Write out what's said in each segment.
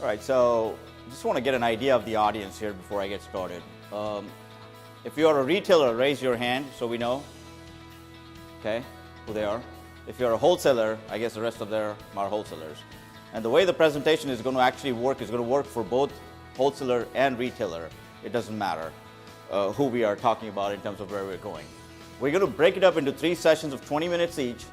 All right, so just want to get an idea of the audience here before I get started. If you're a retailer, raise your hand so we know, okay, who they are. If you're a wholesaler, I guess the rest of them are wholesalers. And the way the presentation is going to actually work is going to work for both wholesaler and retailer. It doesn't matter who we are talking about in terms of where we're going. We're going to break it up into 3 sessions of 20 minutes each.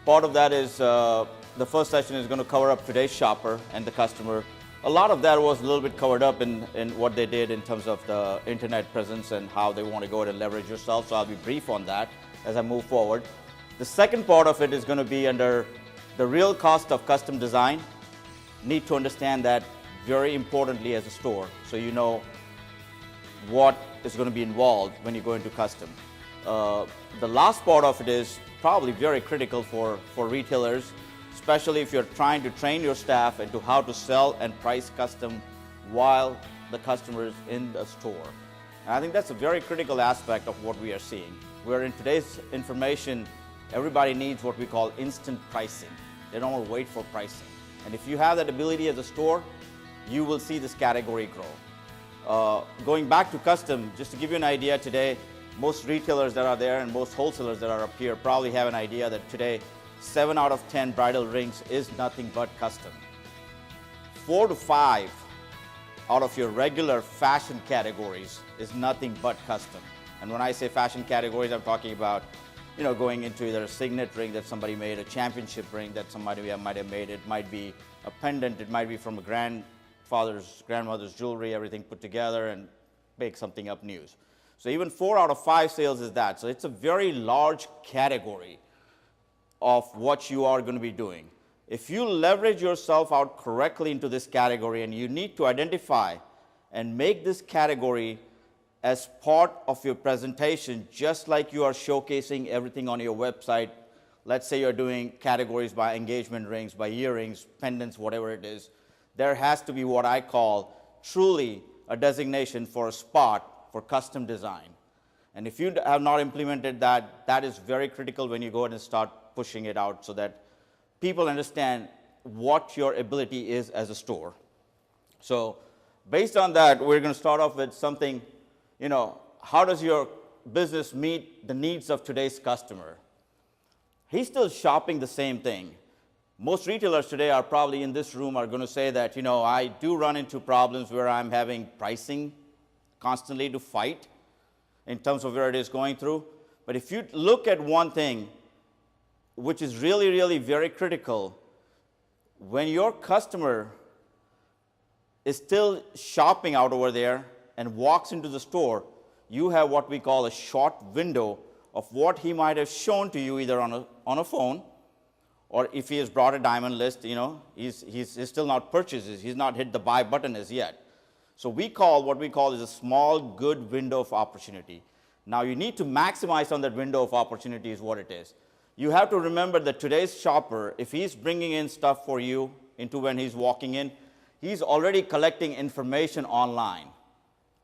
Part of that is the first session is going to cover up today's shopper and the customer. A lot of that was a little bit covered up in what they did in terms of the internet presence and how they want to go ahead and leverage yourself. So I'll be brief on that as I move forward. The second part of it is going to be under the real cost of custom design. Need to understand that very importantly as a store, so you know what is going to be involved when you go into custom. The last part of it is probably very critical for retailers, especially if you're trying to train your staff into how to sell and price custom while the customer is in the store. And I think that's a very critical aspect of what we are seeing. Where in today's information, everybody needs what we call instant pricing. They don't want to wait for pricing. And if you have that ability as a store, you will see this category grow. Going back to custom, just to give you an idea today, most retailers that are there and most wholesalers that are up here probably have an idea that today 7 out of 10 bridal rings is nothing but custom. 4 to 5 out of your regular fashion categories is nothing but custom. And when I say fashion categories, I'm talking about, you know, going into either a signet ring that somebody made, a championship ring that somebody might have made. It might be a pendant. It might be from a grandmother's jewelry, everything put together and make something up new. So even 4 out of 5 sales is that. So it's a very large category of what you are going to be doing. If you leverage yourself out correctly into this category, and you need to identify and make this category as part of your presentation, just like you are showcasing everything on your website. Let's say you're doing categories by engagement rings, by earrings, pendants, whatever it is. There has to be what I call truly a designation for a spot for custom design. And if you have not implemented that, that is very critical when you go ahead and start pushing it out so that people understand what your ability is as a store. So based on that, we're going to start off with something, you know, how does your business meet the needs of today's customer? He's still shopping the same thing. Most retailers today are probably in this room are going to say that, you know, I do run into problems where I'm having pricing constantly to fight in terms of where it is going through. But if you look at one thing, which is really, really very critical, when your customer is still shopping out over there and walks into the store, you have what we call a short window of what he might have shown to you either on a phone, or if he has brought a diamond list, you know, he's still not purchased, he's not hit the buy button as yet. So we call what we call is a small good window of opportunity. Now you need to maximize on that window of opportunity is what it is. You have to remember that today's shopper, if he's bringing in stuff for you into when he's walking in, he's already collecting information online,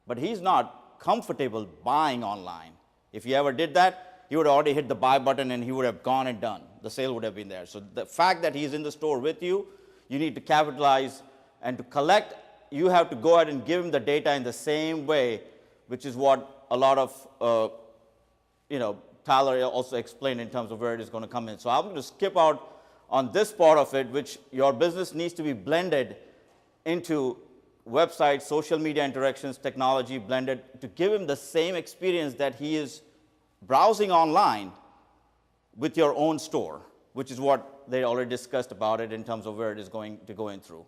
but he's not comfortable buying online. If he ever did that, he would have already hit the buy button and he would have gone and done. The sale would have been there. So the fact that he's in the store with you, you need to capitalize, and to collect, you have to go ahead and give him the data in the same way, which is what a lot of, you know, Tyler also explained in terms of where it is going to come in. So I'm going to skip out on this part of it, which your business needs to be blended into websites, social media interactions, technology blended to give him the same experience that he is browsing online with your own store, which is what they already discussed about it in terms of where it is going to go in through.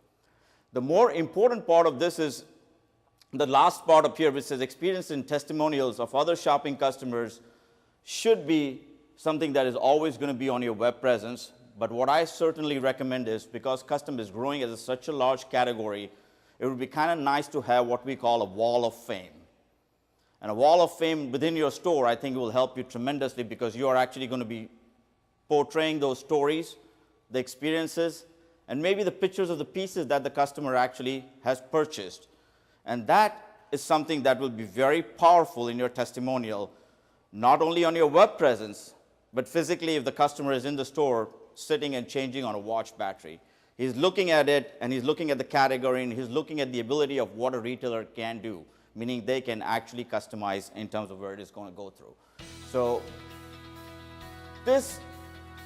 The more important part of this is the last part up here, which says experience and testimonials of other shopping customers should be something that is always going to be on your web presence. But what I certainly recommend is, because custom is growing as such a large category, it would be kind of nice to have what we call a wall of fame. And a wall of fame within your store, I think, will help you tremendously, because you are actually going to be portraying those stories, the experiences, and maybe the pictures of the pieces that the customer actually has purchased. And that is something that will be very powerful in your testimonial, not only on your web presence, but physically if the customer is in the store sitting and changing on a watch battery. He's looking at it, and he's looking at the category, and he's looking at the ability of what a retailer can do, meaning they can actually customize in terms of where it is going to go through. So this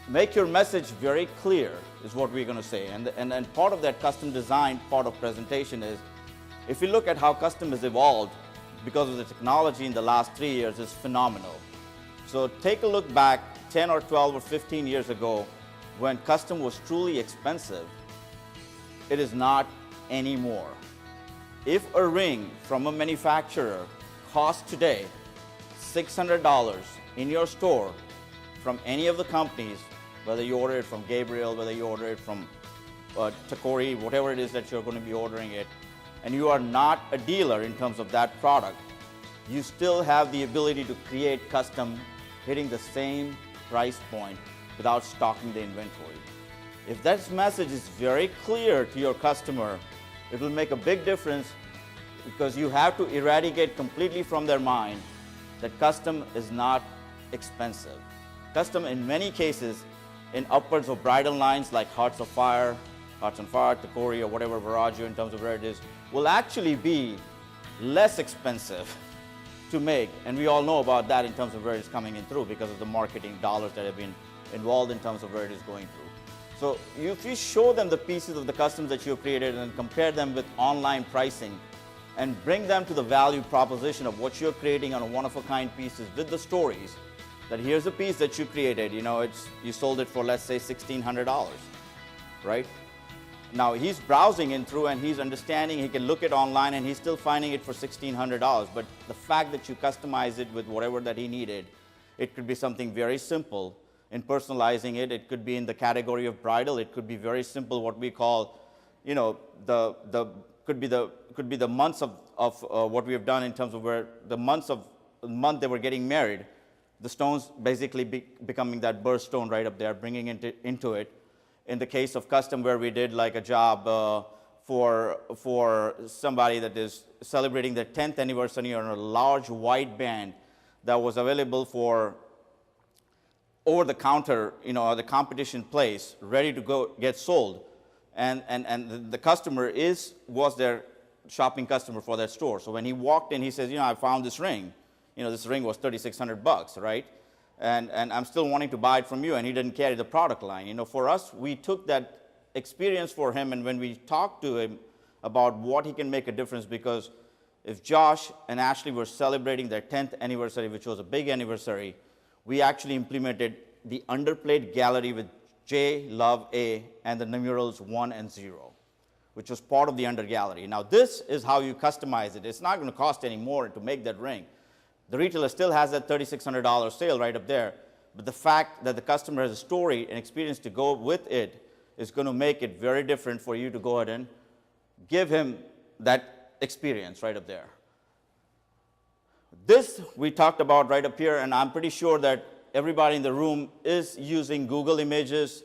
make your message very clear is what we're going to say. And part of that custom design part of presentation is, if you look at how custom has evolved because of the technology in the last 3 years, is phenomenal. So take a look back 10 or 12 or 15 years ago when custom was truly expensive. It is not anymore. If a ring from a manufacturer costs today $600 in your store from any of the companies, whether you order it from Gabriel, whether you order it from Takori, whatever it is that you're going to be ordering it, and you are not a dealer in terms of that product, you still have the ability to create custom hitting the same price point without stocking the inventory. If that message is very clear to your customer, it will make a big difference, because you have to eradicate completely from their mind that custom is not expensive. Custom, in many cases, in upwards of bridal lines like Hearts on Fire, Takori, or whatever Viraggio in terms of where it is, will actually be less expensive to make. And we all know about that in terms of where it's coming in through because of the marketing dollars that have been involved in terms of where it is going through. So if you show them the pieces of the customs that you've created and compare them with online pricing and bring them to the value proposition of what you're creating on a one-of-a-kind pieces with the stories, that here's a piece that you created, you sold it for, let's say, $1,600, right? Now he's browsing in through and he's understanding, he can look at online and he's still finding it for $1,600. But the fact that you customize it with whatever that he needed, it could be something very simple in personalizing it. It could be in the category of bridal. It could be very simple, what we call, could be the months of what we have done in terms of where the month they were getting married. The stones basically becoming that birthstone right up there, bringing into it. In the case of custom, where we did like a job for somebody that is celebrating their 10th anniversary on a large white band that was available for over the counter, the competition place, ready to go get sold. And the customer was their shopping customer for that store. So when he walked in, he says, I found this ring. This ring was $3,600, right? And I'm still wanting to buy it from you, and he didn't carry the product line. For us, we took that experience for him, and when we talked to him about what he can make a difference, because if Josh and Ashley were celebrating their 10th anniversary, which was a big anniversary, we actually implemented the underplayed gallery with J, Love, A, and the numerals 1 and 0, which was part of the under gallery. Now, this is how you customize it. It's not going to cost any more to make that ring. The retailer still has that $3,600 sale right up there, but the fact that the customer has a story and experience to go with it is going to make it very different for you to go ahead and give him that experience right up there. This we talked about right up here, and I'm pretty sure that everybody in the room is using Google Images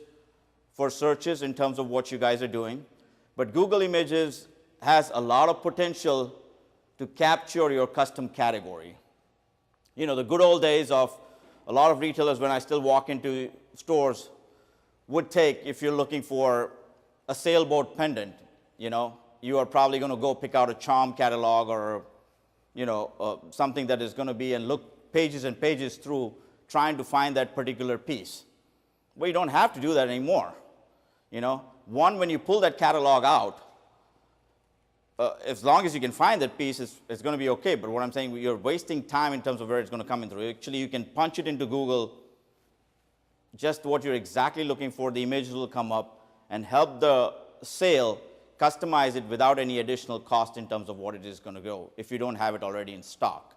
for searches in terms of what you guys are doing. But Google Images has a lot of potential to capture your custom category. The good old days of a lot of retailers, when I still walk into stores, would take, if you're looking for a sailboat pendant, you are probably going to go pick out a charm catalog or, something that is going to be and look pages and pages through trying to find that particular piece. Well, you don't have to do that anymore. One, when you pull that catalog out, as long as you can find that piece, it's going to be okay. But what I'm saying, you're wasting time in terms of where it's going to come in through. Actually, you can punch it into Google, just what you're exactly looking for. The images will come up and help the sale customize it without any additional cost in terms of what it is going to go if you don't have it already in stock.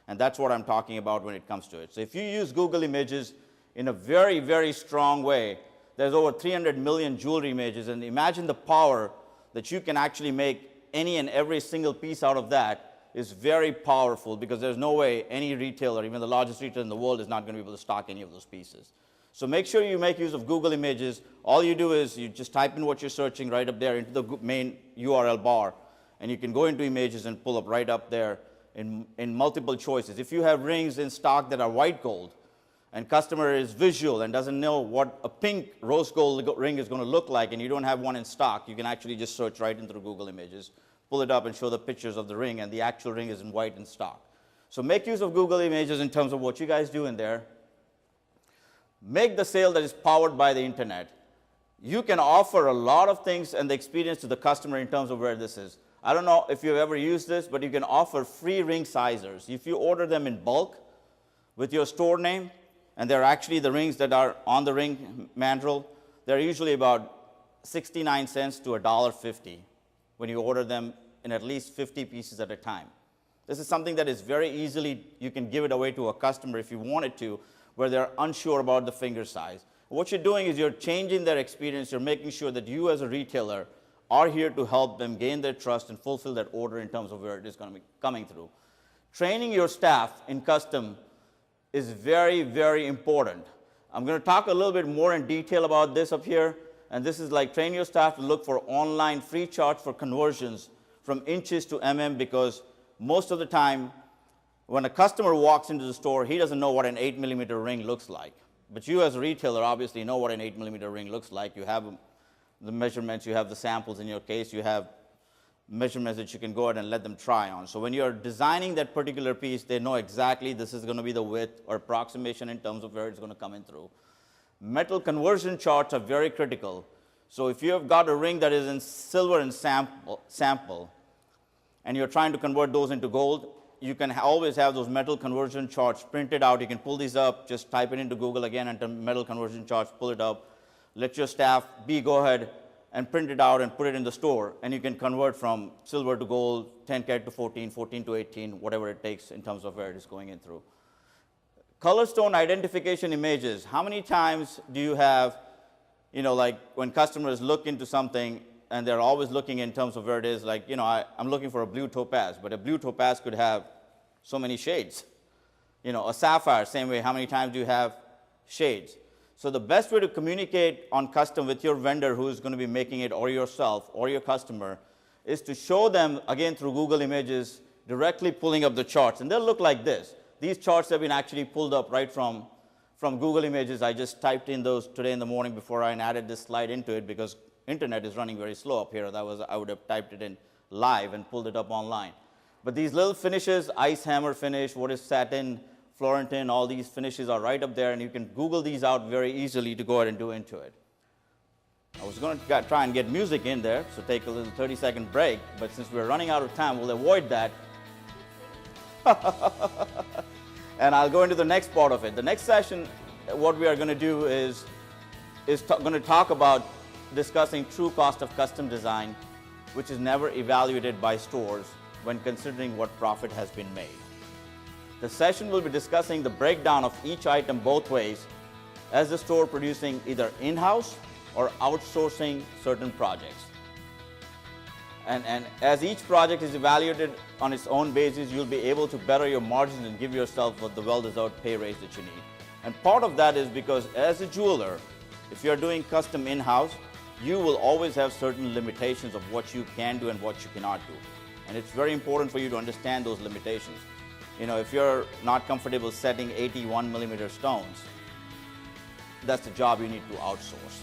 And that's what I'm talking about when it comes to it. So if you use Google Images in a very, very strong way, there's over 300 million jewelry images, and imagine the power that you can actually make any and every single piece out of that is very powerful, because there's no way any retailer, even the largest retailer in the world, is not going to be able to stock any of those pieces. So make sure you make use of Google Images. All you do is you just type in what you're searching right up there into the main URL bar, and you can go into Images and pull up right up there in multiple choices. If you have rings in stock that are white gold, and customer is visual and doesn't know what a pink rose gold ring is going to look like, and you don't have one in stock, you can actually just search right into Google Images, pull it up and show the pictures of the ring, and the actual ring is in white in stock. So make use of Google Images in terms of what you guys do in there. Make the sale that is powered by the internet. You can offer a lot of things and the experience to the customer in terms of where this is. I don't know if you've ever used this, but you can offer free ring sizers. If you order them in bulk with your store name, and they're actually the rings that are on the ring mandrel, they're usually about 69 cents to $1.50 when you order them in at least 50 pieces at a time. This is something that is very easily, you can give it away to a customer if you wanted to, where they're unsure about the finger size. What you're doing is you're changing their experience. You're making sure that you as a retailer are here to help them gain their trust and fulfill that order in terms of where it is going to be coming through. Training your staff in custom is very, very important. I'm going to talk a little bit more in detail about this up here. And this is like train your staff to look for online free charts for conversions from inches to because most of the time when a customer walks into the store, he doesn't know what an 8-millimeter ring looks like. But you as a retailer obviously know what an 8-millimeter ring looks like. You have the measurements, you have the samples in your case, you have measurements that you can go ahead and let them try on. So when you're designing that particular piece, they know exactly this is going to be the width or approximation in terms of where it's going to come in through. Metal conversion charts are very critical. So if you have got a ring that is in silver and sample and you're trying to convert those into gold, you can always have those metal conversion charts printed out. You can pull these up, just type it into Google again, enter metal conversion charts, pull it up, let your staff go ahead and print it out and put it in the store, and you can convert from silver to gold, 10 karat to 14, 14 to 18, whatever it takes in terms of where it is going in through. Color stone identification images. How many times do you have, like when customers look into something and they're always looking in terms of where it is, like, I'm looking for a blue topaz, but a blue topaz could have so many shades. A sapphire, same way, how many times do you have shades? So the best way to communicate on custom with your vendor who is going to be making it, or yourself, or your customer, is to show them, again, through Google Images, directly pulling up the charts. And they'll look like this. These charts have been actually pulled up right from Google Images. I just typed in those today in the morning before I added this slide into it because internet is running very slow up here. I would have typed it in live and pulled it up online. But these little finishes, ice hammer finish, what is satin, Florentine, all these finishes are right up there, and you can Google these out very easily to go ahead and do into it. I was going to try and get music in there, so take a little 30-second break, but since we're running out of time, we'll avoid that. And I'll go into the next part of it. The next session, what we are going to do is going to talk about discussing true cost of custom design, which is never evaluated by stores when considering what profit has been made. The session will be discussing the breakdown of each item both ways, as the store producing either in-house or outsourcing certain projects. And as each project is evaluated on its own basis, you'll be able to better your margins and give yourself the well-deserved pay raise that you need. And part of that is because as a jeweler, if you're doing custom in-house, you will always have certain limitations of what you can do and what you cannot do. And it's very important for you to understand those limitations. If you're not comfortable setting 81-millimeter stones, that's the job you need to outsource.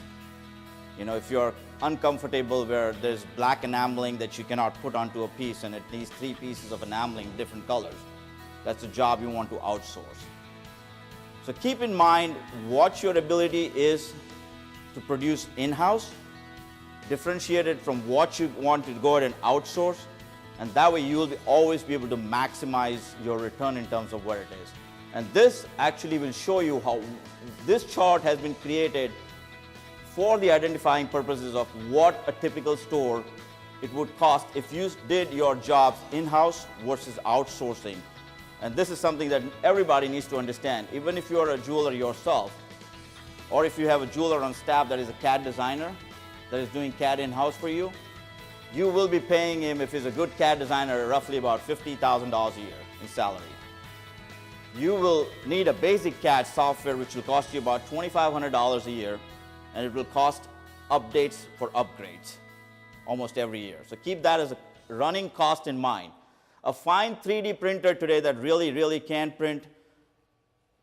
If you're uncomfortable where there's black enameling that you cannot put onto a piece and it needs 3 pieces of enameling different colors, that's a job you want to outsource. So keep in mind what your ability is to produce in-house, differentiate it from what you want to go ahead and outsource, and that way you will always be able to maximize your return in terms of where it is. And this actually will show you how this chart has been created for the identifying purposes of what a typical store it would cost if you did your jobs in-house versus outsourcing. And this is something that everybody needs to understand. Even if you are a jeweler yourself, or if you have a jeweler on staff that is a CAD designer that is doing CAD in-house for you, you will be paying him, if he's a good CAD designer, roughly about $50,000 a year in salary. You will need a basic CAD software which will cost you about $2,500 a year, and it will cost updates for upgrades almost every year. So keep that as a running cost in mind. A fine 3D printer today that really can print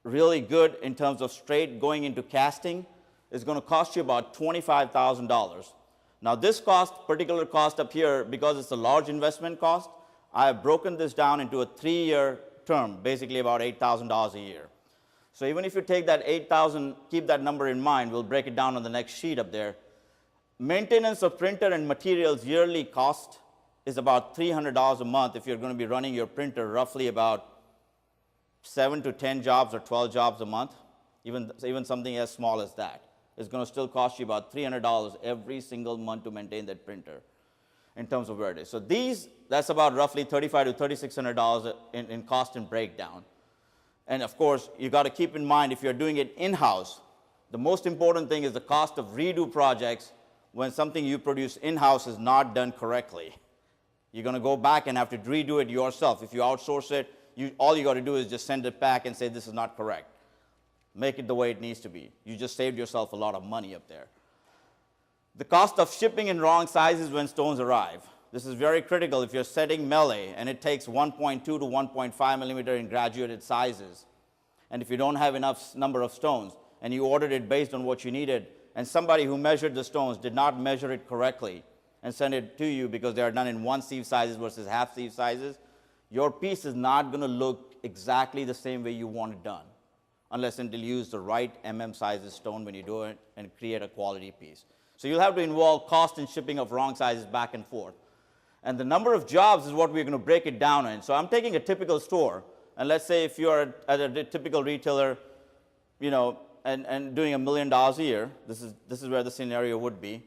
really good in terms of straight going into casting is going to cost you about $25,000. Now this particular cost up here, because it's a large investment cost, I have broken this down into a 3-year term, basically about $8,000 a year. So even if you take that $8,000, keep that number in mind, we'll break it down on the next sheet up there. Maintenance of printer and materials yearly cost is about $300 a month if you're going to be running your printer roughly about 7 to 10 jobs or 12 jobs a month. Even something as small as that is going to still cost you about $300 every single month to maintain that printer in terms of where it is. So that's about roughly $3,500 to $3,600 in cost and breakdown. And of course, you got to keep in mind if you're doing it in-house, the most important thing is the cost of redo projects when something you produce in-house is not done correctly. You're going to go back and have to redo it yourself. If you outsource it, all you got to do is just send it back and say this is not correct. Make it the way it needs to be. You just saved yourself a lot of money up there. The cost of shipping in wrong sizes when stones arrive. This is very critical if you're setting melee and it takes 1.2 to 1.5 millimeter in graduated sizes. And if you don't have enough number of stones and you ordered it based on what you needed and somebody who measured the stones did not measure it correctly and send it to you because they are done in 1 sieve sizes versus half sieve sizes, your piece is not going to look exactly the same way you want it done unless until you use the right sizes stone when you do it and create a quality piece. So you'll have to involve cost and shipping of wrong sizes back and forth. And the number of jobs is what we're going to break it down in. So I'm taking a typical store, and let's say if you're at a typical retailer, and doing $1 million a year, this is where the scenario would be.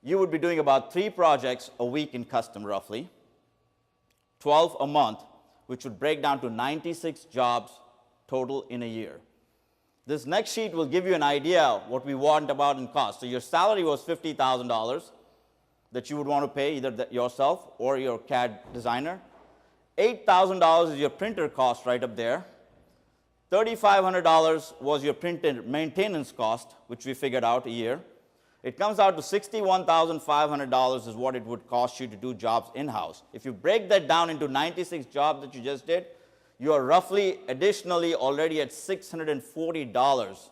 You would be doing about 3 projects a week in custom roughly, 12 a month, which would break down to 96 jobs total in a year. This next sheet will give you an idea of what we want about in cost. So your salary was $50,000 that you would want to pay either yourself or your CAD designer. $8,000 is your printer cost right up there. $3,500 was your printer maintenance cost, which we figured out a year. It comes out to $61,500 is what it would cost you to do jobs in-house. If you break that down into 96 jobs that you just did, you are roughly additionally already at $640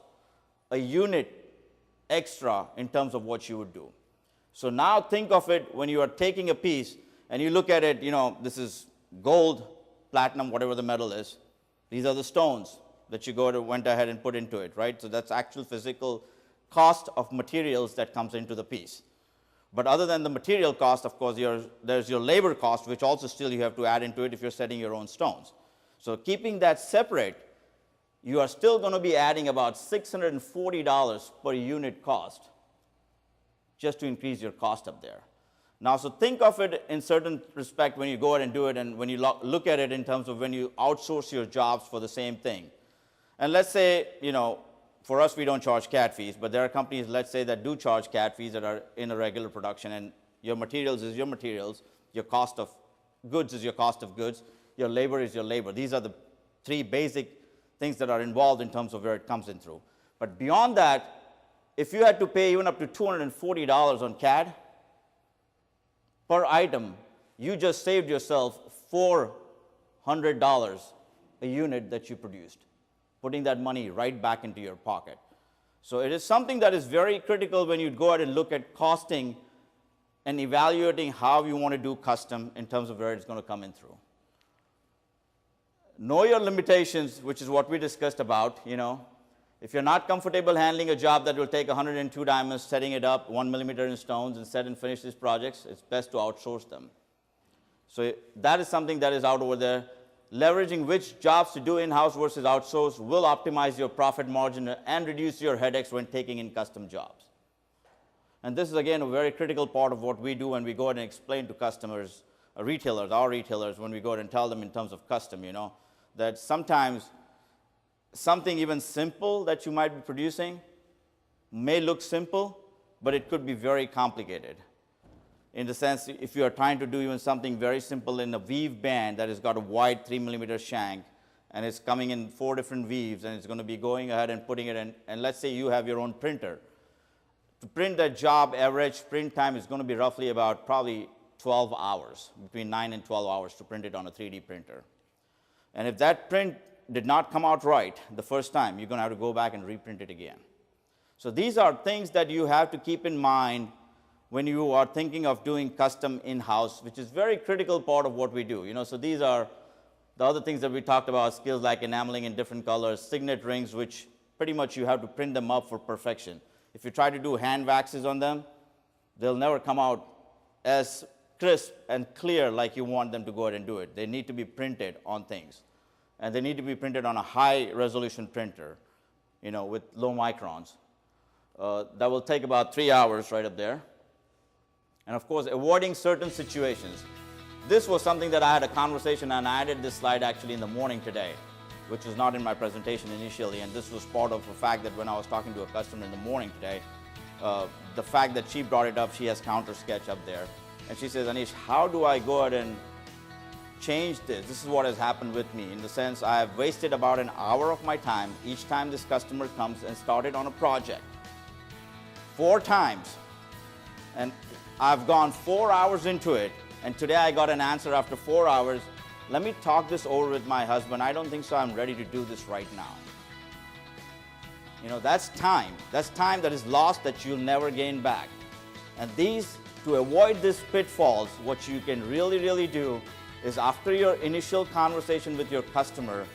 a unit extra in terms of what you would do. So now think of it when you are taking a piece and you look at it, this is gold, platinum, whatever the metal is. These are the stones that you went ahead and put into it, right? So that's actual physical cost of materials that comes into the piece. But other than the material cost, of course, there's your labor cost, which also still you have to add into it if you're setting your own stones. So keeping that separate, you are still going to be adding about $640 per unit cost just to increase your cost up there. Now, so think of it in certain respect when you go ahead and do it and when you look at it in terms of when you outsource your jobs for the same thing. And let's say, for us, we don't charge CAD fees, but there are companies, let's say, that do charge CAD fees that are in a regular production, and your materials is your materials, your cost of goods is your cost of goods, your labor is your labor. These are the 3 basic things that are involved in terms of where it comes in through. But beyond that, if you had to pay even up to $240 on CAD per item, you just saved yourself $400 a unit that you produced, putting that money right back into your pocket. So it is something that is very critical when you go ahead and look at costing and evaluating how you want to do custom in terms of where it's going to come in through. Know your limitations, which is what we discussed about. If you're not comfortable handling a job that will take 102 diamonds, setting it up 1 millimeter in stones and set and finish these projects, it's best to outsource them. So that is something that is out over there. Leveraging which jobs to do in-house versus outsource will optimize your profit margin and reduce your headaches when taking in custom jobs. And this is, again, a very critical part of what we do when we go ahead and explain to customers, retailers, our retailers, when we go ahead and tell them in terms of custom, that sometimes something even simple that you might be producing may look simple, but it could be very complicated. In the sense, if you are trying to do even something very simple in a weave band that has got a wide 3 millimeter shank, and it's coming in 4 different weaves, and it's going to be going ahead and putting it in, and let's say you have your own printer. To print that job, average print time is going to be roughly about probably 12 hours, between 9 and 12 hours to print it on a 3D printer. And if that print did not come out right the first time, you're going to have to go back and reprint it again. So these are things that you have to keep in mind when you are thinking of doing custom in-house, which is very critical part of what we do. So these are the other things that we talked about, skills like enameling in different colors, signet rings, which pretty much you have to print them up for perfection. If you try to do hand waxes on them, they'll never come out as crisp and clear like you want them to go ahead and do it. They need to be printed on things. And they need to be printed on a high resolution printer, with low microns. That will take about 3 hours right up there. And of course, avoiding certain situations. This was something that I had a conversation, and I added this slide actually in the morning today, which was not in my presentation initially. And this was part of the fact that when I was talking to a customer in the morning today, the fact that she brought it up, she has counter sketch up there. And she says, Anish, how do I go ahead and change this? This is what has happened with me, in the sense I have wasted about an hour of my time each time this customer comes and started on a project. 4 times. And I've gone 4 hours into it, and today I got an answer after 4 hours. Let me talk this over with my husband. I don't think so. I'm ready to do this right now. That's time. That's time that is lost that you'll never gain back. And to avoid these pitfalls, what you can really, really do is after your initial conversation with your customer,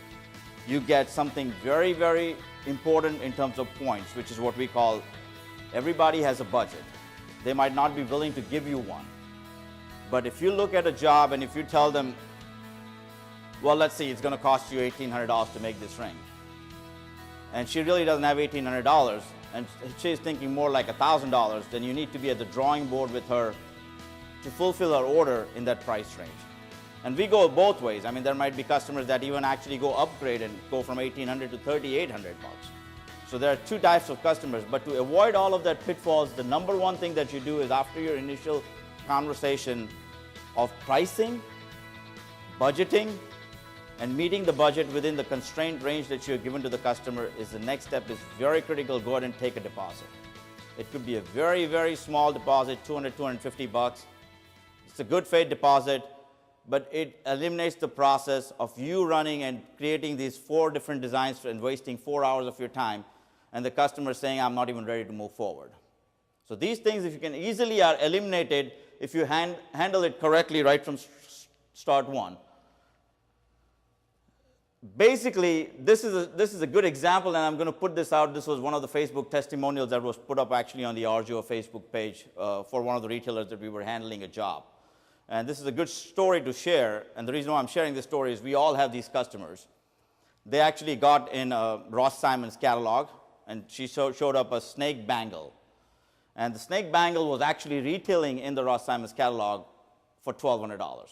you get something very, very important in terms of points, which is what we call everybody has a budget. They might not be willing to give you one. But if you look at a job and if you tell them, well, let's see, it's going to cost you $1,800 to make this ring. And she really doesn't have $1,800, and she's thinking more like $1,000, then you need to be at the drawing board with her to fulfill her order in that price range. And we go both ways. I mean, there might be customers that even actually go upgrade and go from $1,800 to $3,800. So there are 2 types of customers. But to avoid all of that pitfalls, the number one thing that you do is after your initial conversation of pricing, budgeting, and meeting the budget within the constraint range that you're given to the customer is the next step. Is very critical. Go ahead and take a deposit. It could be a very, very small deposit, $200, $250. It's a good faith deposit, but it eliminates the process of you running and creating these 4 different designs and wasting 4 hours of your time, and the customer saying, I'm not even ready to move forward. So these things, if you can easily, are eliminated if you handle it correctly right from start one. Basically, this is a good example, and I'm going to put this out. This was one of the Facebook testimonials that was put up actually on the RGO Facebook page for one of the retailers that we were handling a job. And this is a good story to share, and the reason why I'm sharing this story is we all have these customers. They actually got in Ross Simon's catalog, and she showed up a snake bangle. And the snake bangle was actually retailing in the Ross Simon's catalog for $1,200.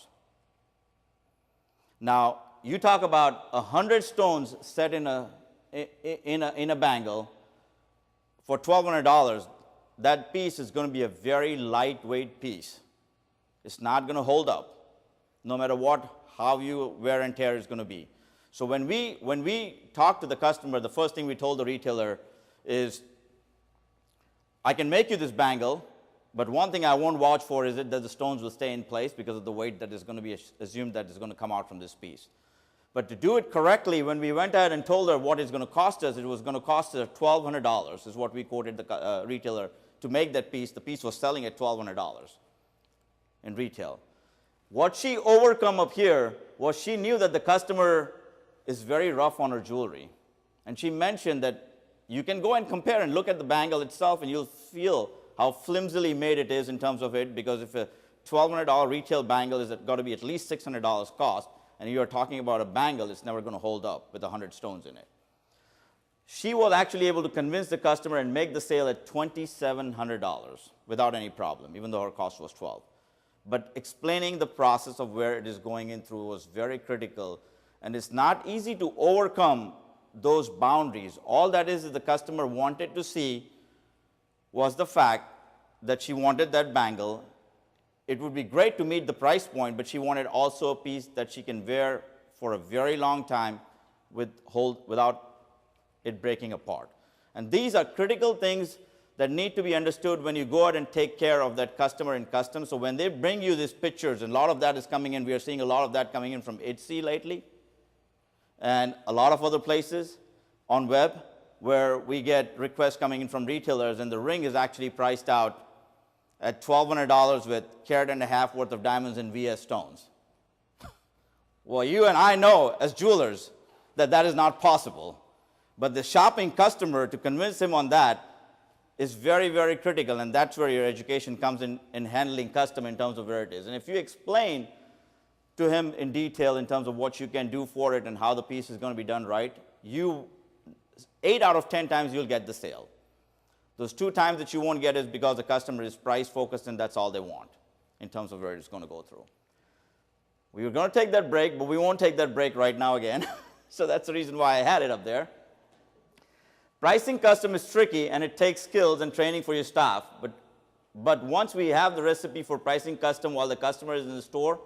Now, you talk about 100 stones set in a bangle for $1,200. That piece is going to be a very lightweight piece. It's not going to hold up, no matter how you wear and tear is going to be. So when we talk to the customer, the first thing we told the retailer is, I can make you this bangle, but one thing I won't vouch for is that the stones will stay in place because of the weight that is going to be assumed that is going to come out from this piece. But to do it correctly, when we went ahead and told her what it's going to cost us, it was going to cost us $1,200 is what we quoted the retailer to make that piece. The piece was selling at $1,200 in retail. What she overcome up here was she knew that the customer is very rough on her jewelry. And she mentioned that you can go and compare and look at the bangle itself, and you'll feel how flimsily made it is in terms of it, because if a $1,200 retail bangle is got to be at least $600 cost, and you're talking about a bangle, it's never going to hold up with 100 stones in it. She was actually able to convince the customer and make the sale at $2,700 without any problem, even though her cost was $1,200. But explaining the process of where it is going in through was very critical, and it's not easy to overcome those boundaries. All that is the customer wanted to see was the fact that she wanted that bangle. It would be great to meet the price point, but she wanted also a piece that she can wear for a very long time without it breaking apart. And these are critical things that need to be understood when you go out and take care of that customer in custom. So when they bring you these pictures, and a lot of that is coming in, we are seeing a lot of that coming in from Etsy lately. and a lot of other places on web where we get requests coming in from retailers, and the ring is actually priced out at $1,200 with carat and a half worth of diamonds and VS stones. Well, you and I know as jewelers that that is not possible. But the shopping customer, to convince him on that, is very, very critical, and that's where your education comes in handling custom in terms of where it is. And if you explain to him in detail in terms of what you can do for it and how the piece is going to be done right, 8 out of 10 times you'll get the sale. Those 2 times that you won't get is because the customer is price focused and that's all they want in terms of where it's going to go through. We were going to take that break, but we won't take that break right now again. So that's the reason why I had it up there. Pricing custom is tricky, and it takes skills and training for your staff. But once we have the recipe for pricing custom while the customer is in the store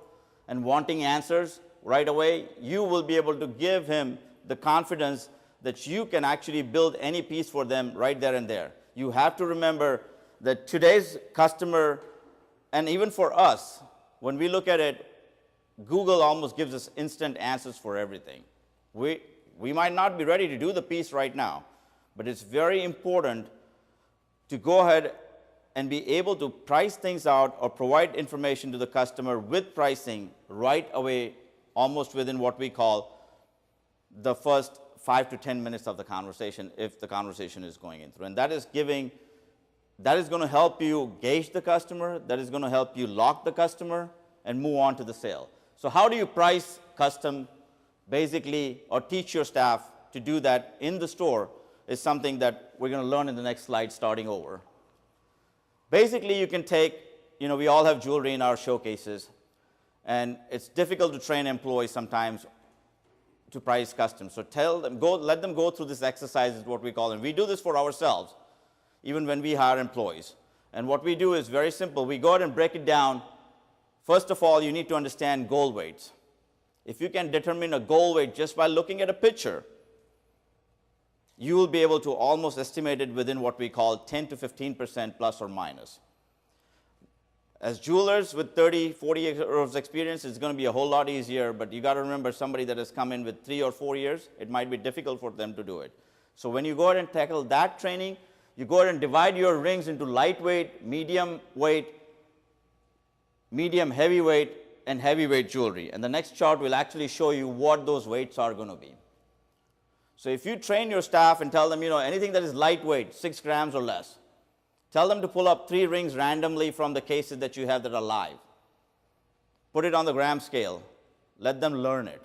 and wanting answers right away, you will be able to give him the confidence that you can actually build any piece for them right there and there. You have to remember that today's customer, and even for us, when we look at it, Google almost gives us instant answers for everything. We might not be ready to do the piece right now, but it's very important to go ahead and be able to price things out or provide information to the customer with pricing right away, almost within what we call the first 5 to 10 minutes of the conversation, if the conversation is going in through. And that is going to help you gauge the customer, that is going to help you lock the customer and move on to the sale. So how do you price custom, basically, or teach your staff to do that in the store is something that we're going to learn in the next slide starting over. Basically, you can take, we all have jewelry in our showcases, and it's difficult to train employees sometimes to price custom. So let them go through this exercise is what we call it. And we do this for ourselves, even when we hire employees. And what we do is very simple. We go ahead and break it down. First of all, you need to understand gold weights. If you can determine a gold weight just by looking at a picture, you will be able to almost estimate it within what we call 10 to 15% plus or minus. As jewelers with 30, 40 years of experience, it's going to be a whole lot easier, but you got to remember somebody that has come in with 3 or 4 years, it might be difficult for them to do it. So when you go ahead and tackle that training, you go ahead and divide your rings into lightweight, medium weight, medium heavyweight, and heavyweight jewelry. And the next chart will actually show you what those weights are going to be. So if you train your staff and tell them, anything that is lightweight, 6 grams or less, tell them to pull up 3 rings randomly from the cases that you have that are live. Put it on the gram scale. Let them learn it.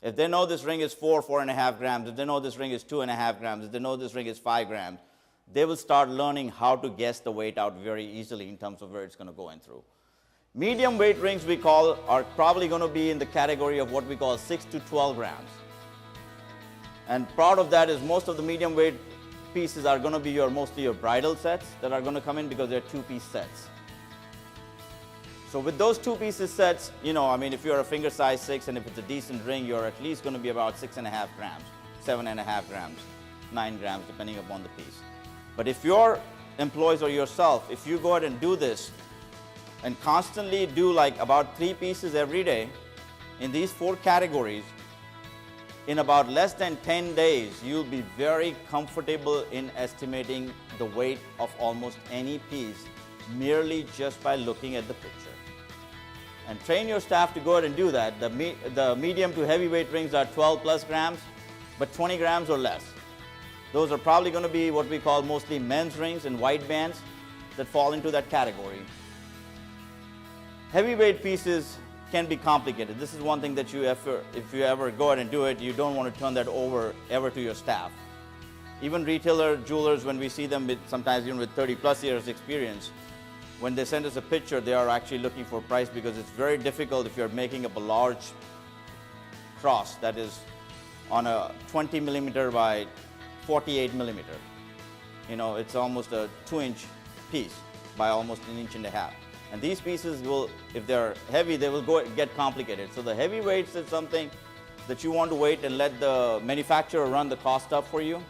If they know this ring is 4.5 grams, if they know this ring is 2.5 grams, if they know this ring is 5 grams, they will start learning how to guess the weight out very easily in terms of where it's going to go in through. Medium weight rings we call are probably going to be in the category of what we call 6 to 12 grams. And part of that is most of the medium weight pieces are going to be mostly your bridal sets that are going to come in because they're 2-piece sets. So with those 2-piece sets, if you're a finger size 6 and if it's a decent ring, you're at least going to be about 6.5 grams, 7.5 grams, 9 grams, depending upon the piece. But if your employees or yourself, if you go ahead and do this and constantly do like about 3 pieces every day in these 4 categories, in about less than 10 days, you'll be very comfortable in estimating the weight of almost any piece merely just by looking at the picture. And train your staff to go ahead and do that. The medium to heavyweight rings are 12 plus grams, but 20 grams or less. Those are probably going to be what we call mostly men's rings and white bands that fall into that category. Heavyweight pieces can be complicated. This is one thing that if you ever go ahead and do it, you don't want to turn that over ever to your staff. Even retailer jewelers, when we see them sometimes even with 30 plus years experience, when they send us a picture, they are actually looking for price because it's very difficult if you're making up a large cross that is on a 20 millimeter by 48 millimeter. It's almost a 2-inch piece by almost 1.5 inches. And these pieces will, if they're heavy, they will get complicated. So the heavy weights is something that you want to wait and let the manufacturer run the cost up for you.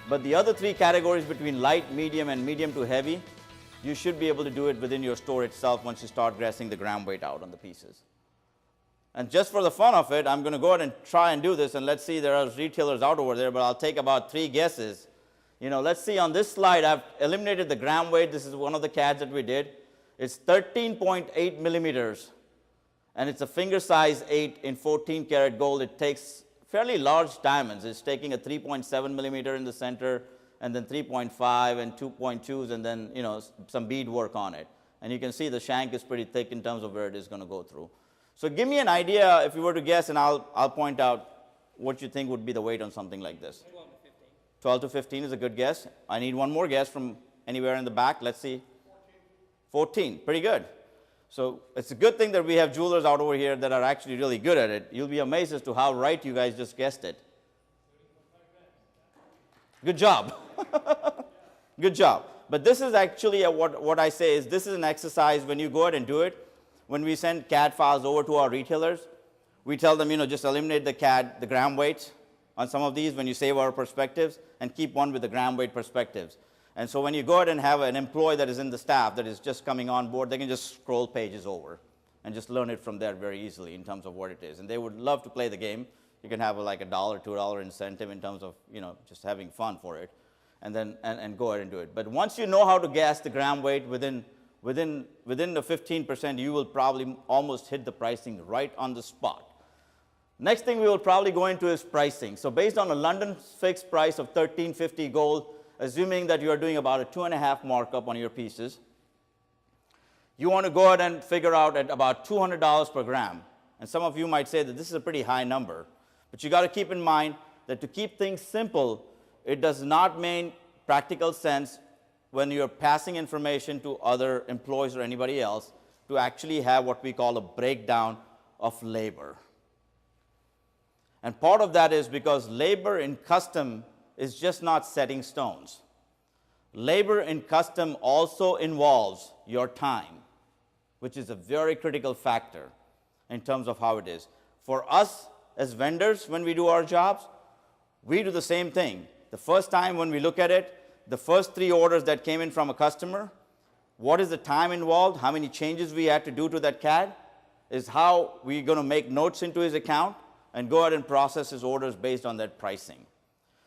But the other 3 categories between light, medium, and medium to heavy, you should be able to do it within your store itself once you start guessing the gram weight out on the pieces. And just for the fun of it, I'm going to go ahead and try and do this, and let's see, there are retailers out over there, but I'll take about 3 guesses. Let's see, on this slide, I've eliminated the gram weight. This is one of the CADs that we did. It's 13.8 millimeters, and it's a finger size 8 in 14 karat gold. It takes fairly large diamonds. It's taking a 3.7 millimeter in the center, and then 3.5 and 2.2s, and then, some bead work on it. And you can see the shank is pretty thick in terms of where it is going to go through. So give me an idea if you were to guess, and I'll point out what you think would be the weight on something like this. 12 to 15. 12 to 15 is a good guess. I need one more guess from anywhere in the back. Let's see. 14. Pretty good. So it's a good thing that we have jewelers out over here that are actually really good at it. You'll be amazed as to how right you guys just guessed it. Good job. Good job. But this is actually what I say is this is an exercise when you go ahead and do it. When we send CAD files over to our retailers, we tell them, just eliminate the gram weights on some of these when you save our perspectives, and keep one with the gram weight perspectives. And so when you go ahead and have an employee that is in the staff that is just coming on board, they can just scroll pages over and just learn it from there very easily in terms of what it is. And they would love to play the game. You can have like $1, $2 incentive in terms of, just having fun for it, and then and go ahead and do it. But once you know how to guess the gram weight within the 15%, you will probably almost hit the pricing right on the spot. Next thing we will probably go into is pricing. So based on a London fixed price of $13.50 gold, assuming that you are doing about a 2.5 markup on your pieces, you want to go ahead and figure out at about $200 per gram. And some of you might say that this is a pretty high number, but you got to keep in mind that to keep things simple, it does not make practical sense when you're passing information to other employees or anybody else to actually have what we call a breakdown of labor. And part of that is because labor in custom is just not setting stones. Labor in custom also involves your time, which is a very critical factor in terms of how it is. For us as vendors, when we do our jobs, we do the same thing. The first time when we look at it, the first 3 orders that came in from a customer, what is the time involved, how many changes we had to do to that CAD, is how we're going to make notes into his account and go ahead and process his orders based on that pricing.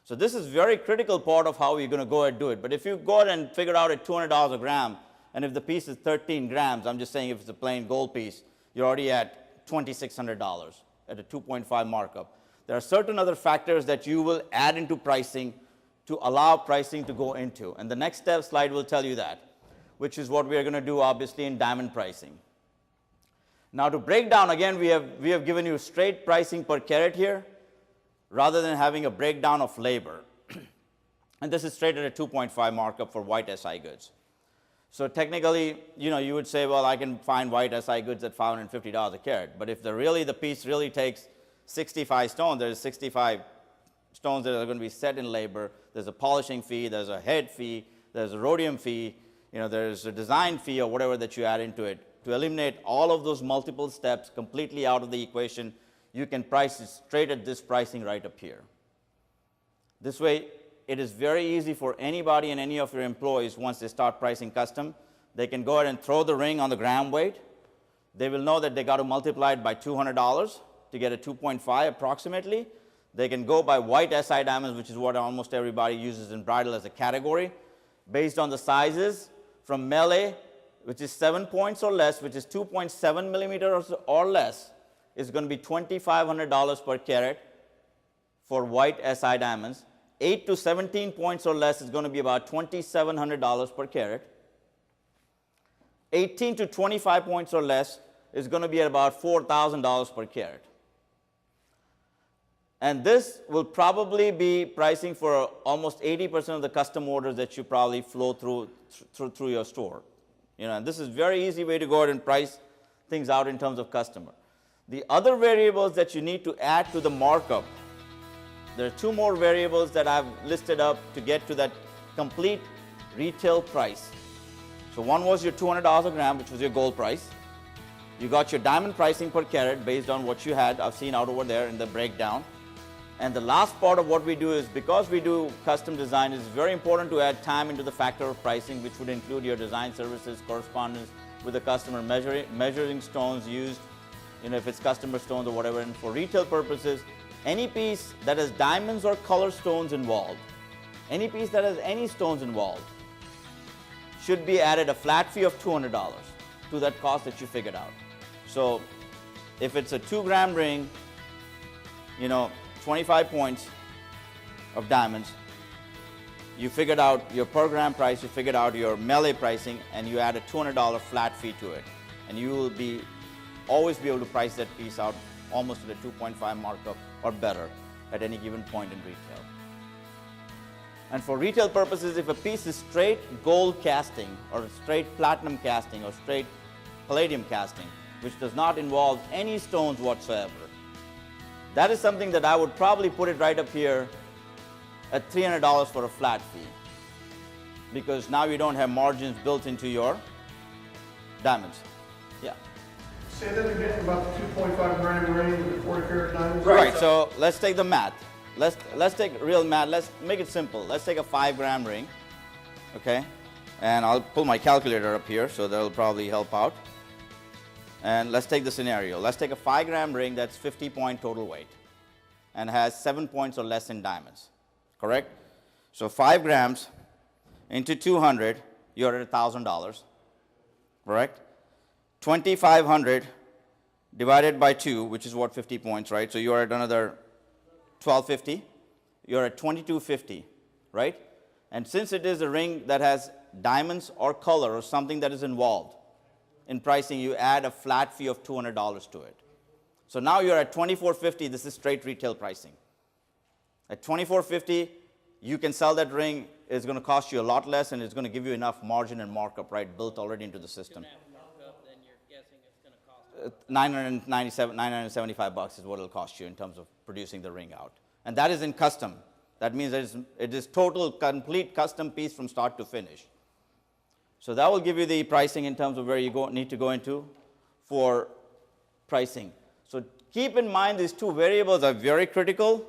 So this is very critical part of how we're going to go ahead and do it. But if you go ahead and figure out at $200 a gram, and if the piece is 13 grams, I'm just saying if it's a plain gold piece, you're already at $2,600 at a 2.5 markup. There are certain other factors that you will add into pricing to allow pricing to go into. And the next step slide will tell you that, which is what we are going to do obviously in diamond pricing. Now to break down, again, we have given you straight pricing per carat here, rather than having a breakdown of labor. And this is straight at a 2.5 markup for white SI goods. So technically, you would say, well, I can find white SI goods at $550 a carat. But if the piece really takes 65 stones, there's 65 stones that are going to be set in labor. There's a polishing fee, there's a head fee, there's a rhodium fee, there's a design fee or whatever that you add into it. To eliminate all of those multiple steps completely out of the equation, you can price it straight at this pricing right up here. This way, it is very easy for anybody and any of your employees, once they start pricing custom, they can go ahead and throw the ring on the gram weight. They will know that they got to multiply it by $200 to get a 2.5 approximately. They can go by white SI diamonds, which is what almost everybody uses in bridal as a category, based on the sizes from melee, which is 7 points or less, which is 2.7 millimeters or less, is going to be $2,500 per carat for white SI diamonds. 8 to 17 points or less is going to be about $2,700 per carat. 18 to 25 points or less is going to be at about $4,000 per carat. And this will probably be pricing for almost 80% of the custom orders that you probably flow through your store. And this is a very easy way to go ahead and price things out in terms of customer. The other variables that you need to add to the markup, there are 2 more variables that I've listed up to get to that complete retail price. So one was your $200 a gram, which was your gold price. You got your diamond pricing per carat based on what you had. I've seen out over there in the breakdown. And the last part of what we do is, because we do custom design, it's very important to add time into the factor of pricing, which would include your design services, correspondence with the customer, measuring stones used, if it's customer stones or whatever. And for retail purposes, any piece that has diamonds or color stones involved, any piece that has any stones involved, should be added a flat fee of $200 to that cost that you figured out. So if it's a 2-gram ring, 25 points of diamonds, you figured out your per gram price, you figured out your melee pricing, and you add a $200 flat fee to it. And you will always be able to price that piece out almost at a 2.5 markup or better at any given point in retail. And for retail purposes, if a piece is straight gold casting or straight platinum casting or straight palladium casting, which does not involve any stones whatsoever, that is something that I would probably put it right up here at $300 for a flat fee, because now you don't have margins built into your diamonds. Yeah. Say that again about the 2.5 gram ring with the 40 karat diamonds. Right. So let's take the math. Let's take real math. Let's make it simple. Let's take a 5-gram ring, okay? And I'll pull my calculator up here, so that'll probably help out. And let's take the scenario. Let's take a 5-gram ring that's 50-point total weight and has 7 points or less in diamonds, correct? So 5 grams into 200, you're at $1,000, correct? 2,500 divided by 2, which is what, 50 points, right? So you're at another $1,250. You're at $2,250, right? And since it is a ring that has diamonds or color or something that is involved in pricing, you add a flat fee of $200 to it. So now you're at $2,450. This is straight retail pricing. At $2,450, you can sell that ring. It's going to cost you a lot less, and it's going to give you enough margin and markup, right, built already into the system. Then you're guessing it's going to cost $975 is what it'll cost you in terms of producing the ring out. And that is in custom. That means it is total, complete custom piece from start to finish. So that will give you the pricing in terms of where you need to go into for pricing. So keep in mind these two variables are very critical.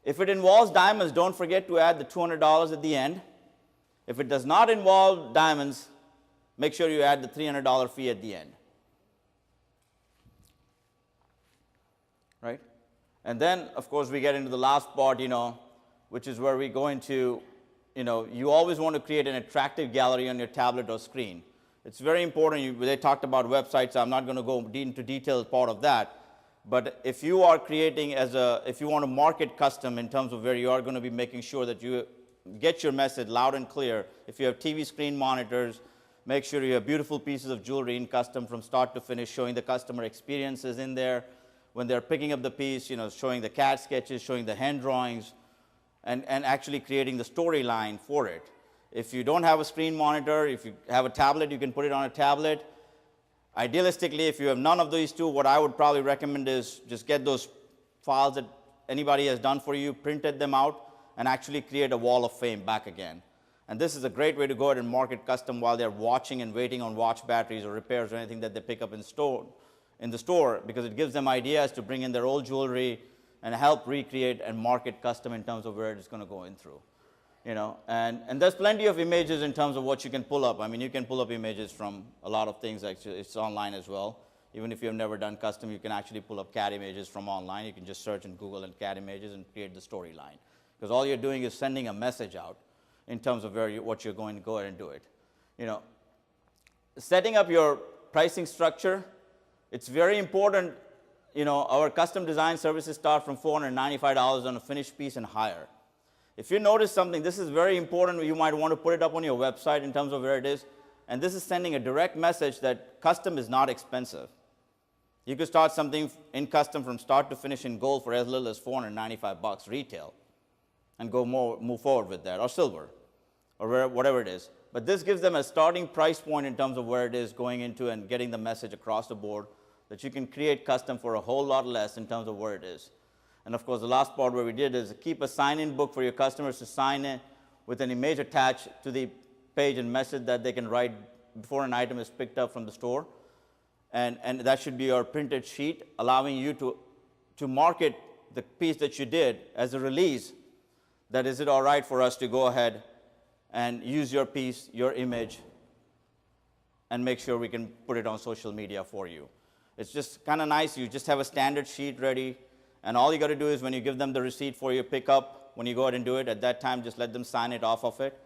If it involves diamonds, don't forget to add the $200 at the end. If it does not involve diamonds, make sure you add the $300 fee at the end. Right? And then, of course, we get into the last part, which is where we go into, you always want to create an attractive gallery on your tablet or screen. It's very important. They talked about websites. So I'm not going to go into detailed part of that. But if you are creating if you want to market custom in terms of where you are going to be making sure that you get your message loud and clear, if you have TV screen monitors, make sure you have beautiful pieces of jewelry in custom from start to finish, showing the customer experiences in there. When they're picking up the piece, showing the CAD sketches, showing the hand drawings, and actually creating the storyline for it. If you don't have a screen monitor, if you have a tablet, you can put it on a tablet. Idealistically, if you have none of these two, what I would probably recommend is just get those files that anybody has done for you, printed them out, and actually create a wall of fame back again. And this is a great way to go ahead and market custom while they're watching and waiting on watch batteries or repairs or anything that they pick up in the store, because it gives them ideas to bring in their old jewelry and help recreate and market custom in terms of where it's going to go in through. And there's plenty of images in terms of what you can pull up. I mean, you can pull up images from a lot of things. Actually, it's online as well. Even if you've never done custom, you can actually pull up CAD images from online. You can just search in Google and CAD images and create the storyline. Because all you're doing is sending a message out in terms of what you're going to go ahead and do it. Setting up your pricing structure, it's very important. Our custom design services start from $495 on a finished piece and higher. If you notice something, this is very important. You might want to put it up on your website in terms of where it is. And this is sending a direct message that custom is not expensive. You could start something in custom from start to finish in gold for as little as $495 retail and move forward with that, or silver, or whatever it is. But this gives them a starting price point in terms of where it is going into and getting the message across the board that you can create custom for a whole lot less in terms of where it is. And of course, the last part where we did is keep a sign-in book for your customers to sign in with an image attached to the page and message that they can write before an item is picked up from the store. And that should be your printed sheet, allowing you to market the piece that you did as a release. That is it all right for us to go ahead and use your piece, your image, and make sure we can put it on social media for you. It's just kind of nice. You just have a standard sheet ready, and all you got to do is when you give them the receipt for your pickup, when you go ahead and do it, at that time, just let them sign it off of it.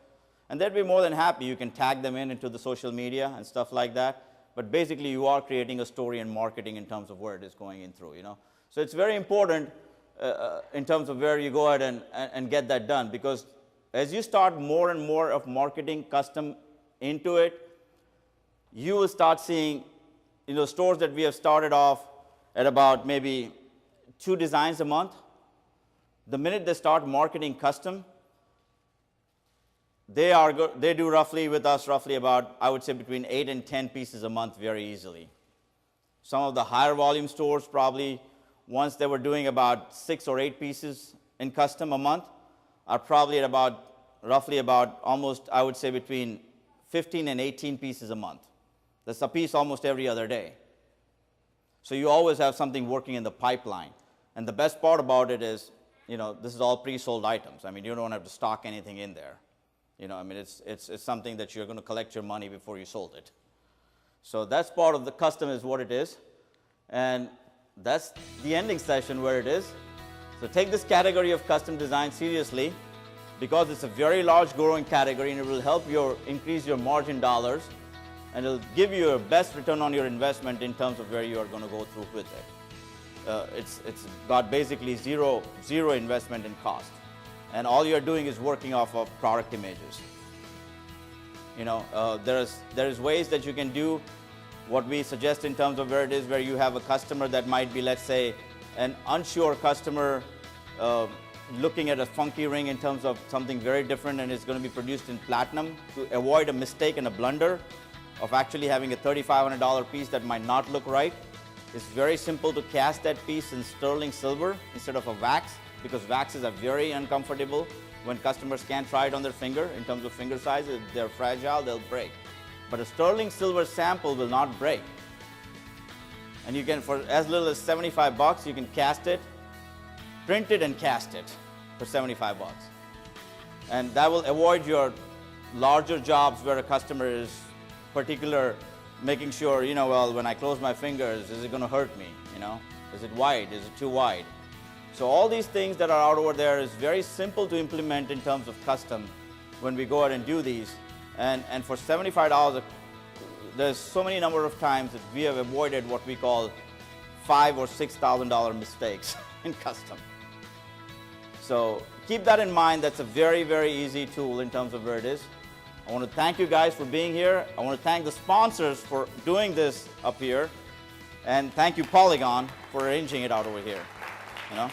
And they'd be more than happy. You can tag them into the social media and stuff like that. But basically, you are creating a story and marketing in terms of where it is going in through, you know. So it's very important in terms of where you go ahead and get that done, because as you start more and more of marketing custom into it, you will start seeing, you know, stores that we have started off at about maybe 2 designs a month. The minute they start marketing custom, they do roughly with us roughly about, I would say, between 8 and 10 pieces a month very easily. Some of the higher volume stores probably, once they were doing about 6 or 8 pieces in custom a month, are probably at about roughly about almost, I would say, between 15 and 18 pieces a month. That's a piece almost every other day. So you always have something working in the pipeline. And the best part about it is, you know, this is all pre-sold items. I mean, you don't have to stock anything in there. You know, I mean, it's something that you're going to collect your money before you sold it. So that's part of the custom is what it is. And that's the ending session where it is. So take this category of custom design seriously, because it's a very large growing category, and it will help increase your margin dollars, and it'll give you your best return on your investment in terms of where you are going to go through with it. It's got basically zero investment in cost, and all you're doing is working off of product images. You know, there's ways that you can do what we suggest in terms of where it is, where you have a customer that might be, let's say, an unsure customer looking at a funky ring in terms of something very different, and it's going to be produced in platinum, to avoid a mistake and a blunder of actually having a $3,500 piece that might not look right. It's very simple to cast that piece in sterling silver instead of a wax, because waxes are very uncomfortable when customers can't try it on their finger in terms of finger size. If they're fragile, they'll break. But a sterling silver sample will not break. And you can, for as little as 75 bucks, you can cast it, print it and cast it for 75 bucks. And that will avoid your larger jobs where a customer is particular, making sure, you know, well, when I close my fingers, is it going to hurt me? You know, is it wide? Is it too wide? So all these things that are out over there is very simple to implement in terms of custom when we go out and do these. And for $75, there's so many number of times that we have avoided what we call $5,000 or $6,000 mistakes in custom. So keep that in mind. That's a very, very easy tool in terms of where it is. I want to thank you guys for being here. I want to thank the sponsors for doing this up here. And thank you, Polygon, for arranging it out over here. You know?